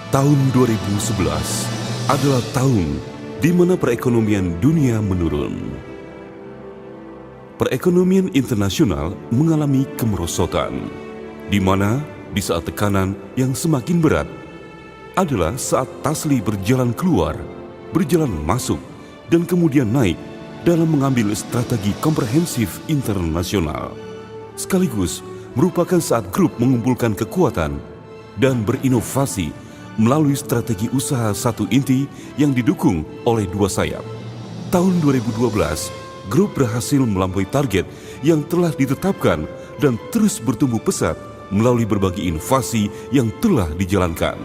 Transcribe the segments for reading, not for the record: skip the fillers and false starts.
Tahun 2011 adalah tahun di mana perekonomian dunia menurun. Perekonomian internasional mengalami kemerosotan, di mana di saat tekanan yang semakin berat adalah saat Tasli berjalan keluar, berjalan masuk, dan kemudian naik dalam mengambil strategi komprehensif internasional. Sekaligus merupakan saat grup mengumpulkan kekuatan dan berinovasi melalui strategi usaha satu inti yang didukung oleh dua sayap. Tahun 2012, grup berhasil melampaui target yang telah ditetapkan dan terus bertumbuh pesat melalui berbagai inovasi yang telah dijalankan.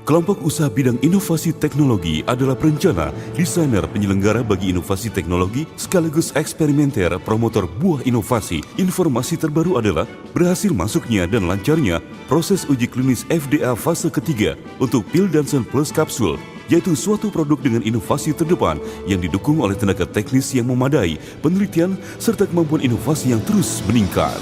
Kelompok usaha bidang inovasi teknologi adalah perencana, desainer, penyelenggara bagi inovasi teknologi, sekaligus eksperimenter, promotor buah inovasi. Informasi terbaru adalah berhasil masuknya dan lancarnya proses uji klinis FDA fase ketiga untuk pil Dansen Plus kapsul, yaitu suatu produk dengan inovasi terdepan yang didukung oleh tenaga teknis yang memadai, penelitian, serta kemampuan inovasi yang terus meningkat.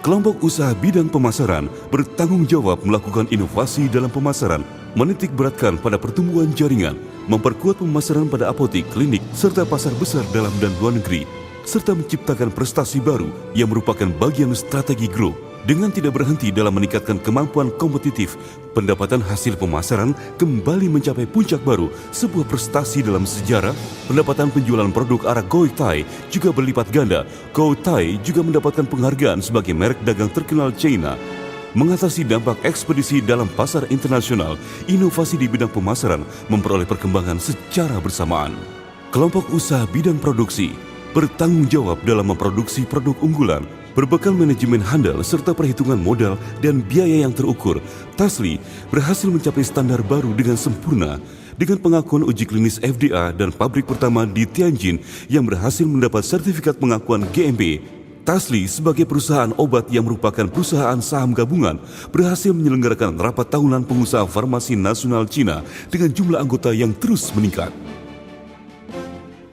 Kelompok usaha bidang pemasaran bertanggung jawab melakukan inovasi dalam pemasaran, menitik beratkan pada pertumbuhan jaringan, memperkuat pemasaran pada apotik, klinik, serta pasar besar dalam dan luar negeri, serta menciptakan prestasi baru yang merupakan bagian strategi grup. Dengan tidak berhenti dalam meningkatkan kemampuan kompetitif, pendapatan hasil pemasaran kembali mencapai puncak baru, sebuah prestasi dalam sejarah. Pendapatan penjualan produk arak Goi Tai juga berlipat ganda. Goi Tai juga mendapatkan penghargaan sebagai merek dagang terkenal China. Mengatasi dampak ekspedisi dalam pasar internasional, inovasi di bidang pemasaran memperoleh perkembangan secara bersamaan. Kelompok usaha bidang produksi bertanggung jawab dalam memproduksi produk unggulan, berbekal manajemen handal serta perhitungan modal dan biaya yang terukur. Tasli berhasil mencapai standar baru dengan sempurna dengan pengakuan uji klinis FDA dan pabrik pertama di Tianjin yang berhasil mendapat sertifikat pengakuan GMP. Tasli sebagai perusahaan obat yang merupakan perusahaan saham gabungan berhasil menyelenggarakan rapat tahunan pengusaha farmasi nasional Cina dengan jumlah anggota yang terus meningkat.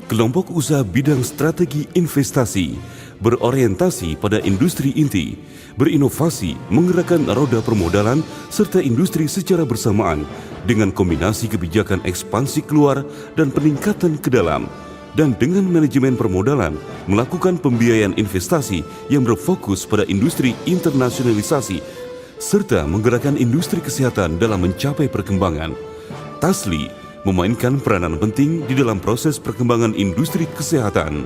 Kelompok usaha bidang strategi investasi berorientasi pada industri inti, berinovasi, menggerakkan roda permodalan serta industri secara bersamaan dengan kombinasi kebijakan ekspansi keluar dan peningkatan ke dalam, dan dengan manajemen permodalan melakukan pembiayaan investasi yang berfokus pada industri internasionalisasi serta menggerakkan industri kesehatan dalam mencapai perkembangan. Tasli memainkan peranan penting di dalam proses perkembangan industri kesehatan,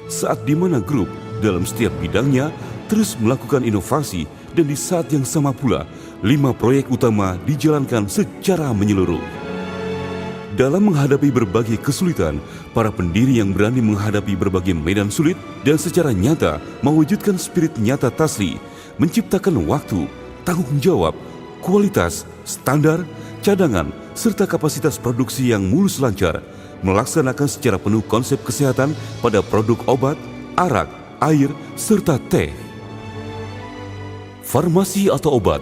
saat di mana grup dalam setiap bidangnya terus melakukan inovasi, dan di saat yang sama pula 5 proyek utama dijalankan secara menyeluruh. Dalam menghadapi berbagai kesulitan, para pendiri yang berani menghadapi berbagai medan sulit dan secara nyata mewujudkan spirit nyata Tasli, menciptakan waktu, tanggung jawab, kualitas, standar, cadangan, serta kapasitas produksi yang mulus lancar, melaksanakan secara penuh konsep kesehatan pada produk obat, arak, air, serta teh. Farmasi atau obat,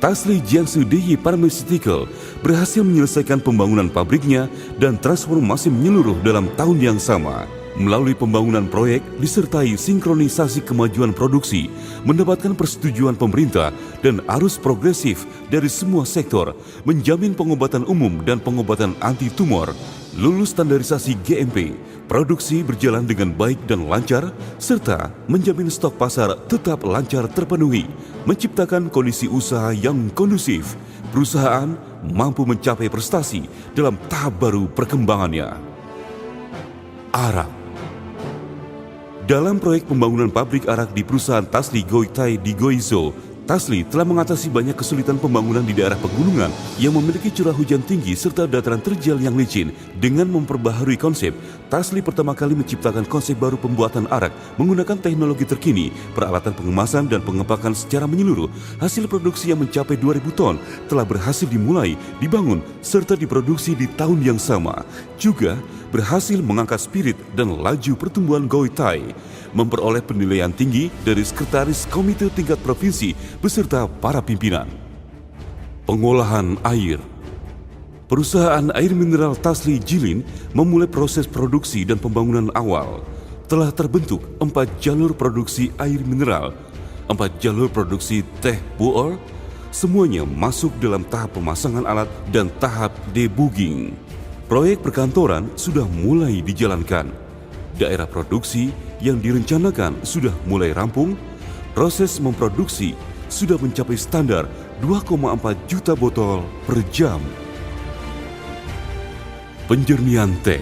Tasli Jiangsu Deyi Pharmaceutical berhasil menyelesaikan pembangunan pabriknya dan transformasi menyeluruh dalam tahun yang sama. Melalui pembangunan proyek disertai sinkronisasi kemajuan produksi, mendapatkan persetujuan pemerintah dan arus progresif dari semua sektor, menjamin pengobatan umum dan pengobatan anti-tumor, lulus standarisasi GMP, produksi berjalan dengan baik dan lancar, serta menjamin stok pasar tetap lancar terpenuhi, menciptakan kondisi usaha yang kondusif. Perusahaan mampu mencapai prestasi dalam tahap baru perkembangannya. Arak. Dalam proyek pembangunan pabrik arak di perusahaan Tasli Goi Tai di Guizhou, Tasli telah mengatasi banyak kesulitan pembangunan di daerah pegunungan yang memiliki curah hujan tinggi serta dataran terjal yang licin. Dengan memperbaharui konsep, Tasli pertama kali menciptakan konsep baru pembuatan arak menggunakan teknologi terkini, peralatan pengemasan dan pengepakan secara menyeluruh. Hasil produksi yang mencapai 2.000 ton telah berhasil dimulai, dibangun, serta diproduksi di tahun yang sama. Juga berhasil mengangkat spirit dan laju pertumbuhan Goi Tai, memperoleh penilaian tinggi dari Sekretaris Komite tingkat provinsi beserta para pimpinan. Pengolahan air. Perusahaan air mineral Tasli Jilin memulai proses produksi dan pembangunan awal. Telah terbentuk 4 jalur produksi air mineral. 4 jalur produksi teh pu'er, semuanya masuk dalam tahap pemasangan alat dan tahap debugging. Proyek perkantoran sudah mulai dijalankan. Daerah produksi yang direncanakan sudah mulai rampung. Proses memproduksi sudah mencapai standar 2,4 juta botol per jam. Penjernihan teh.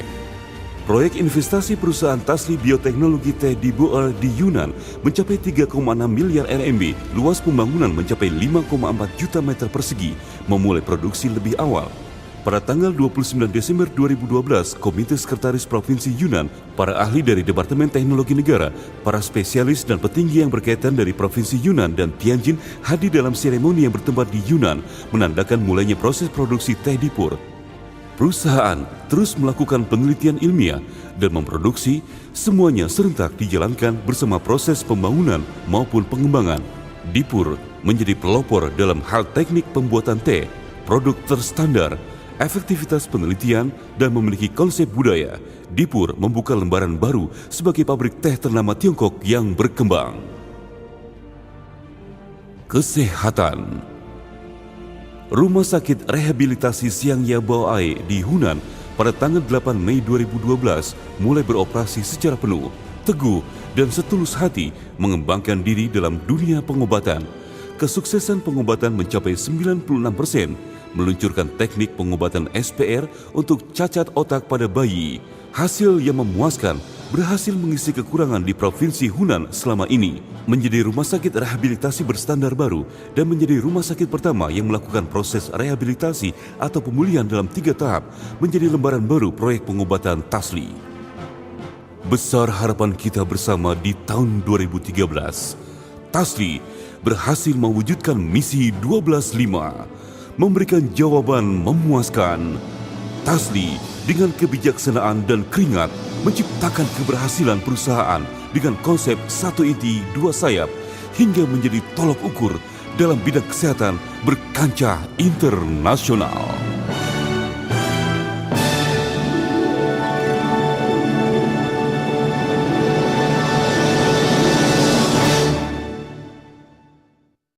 Proyek investasi perusahaan Tasli Bioteknologi Teh di Boer di Yunan mencapai 3,6 miliar RMB, luas pembangunan mencapai 5,4 juta meter persegi, memulai produksi lebih awal. Pada tanggal 29 Desember 2012, Komite Sekretaris Provinsi Yunan, para ahli dari Departemen Teknologi Negara, para spesialis dan petinggi yang berkaitan dari Provinsi Yunan dan Tianjin hadir dalam seremoni yang bertempat di Yunan, menandakan mulainya proses produksi teh Dipur. Perusahaan terus melakukan penelitian ilmiah dan memproduksi, semuanya serentak dijalankan bersama proses pembangunan maupun pengembangan. Dipur menjadi pelopor dalam hal teknik pembuatan teh, produk terstandar, efektivitas penelitian, dan memiliki konsep budaya. Dipur membuka lembaran baru sebagai pabrik teh ternama Tiongkok yang berkembang. Kesehatan. Rumah Sakit Rehabilitasi Siang Yabaoai di Hunan pada tanggal 8 Mei 2012 mulai beroperasi secara penuh, teguh, dan setulus hati mengembangkan diri dalam dunia pengobatan. Kesuksesan pengobatan mencapai 96%, meluncurkan teknik pengobatan SPR untuk cacat otak pada bayi. Hasil yang memuaskan, berhasil mengisi kekurangan di Provinsi Hunan selama ini, menjadi rumah sakit rehabilitasi berstandar baru dan menjadi rumah sakit pertama yang melakukan proses rehabilitasi atau pemulihan dalam 3 tahap, menjadi lembaran baru proyek pengobatan Tasli. Besar harapan kita bersama di tahun 2013. Tasli berhasil mewujudkan misi 12.5, memberikan jawaban memuaskan. Tasli dengan kebijaksanaan dan keringat menciptakan keberhasilan perusahaan dengan konsep 1 inti 2 sayap hingga menjadi tolok ukur dalam bidang kesehatan berkancah internasional.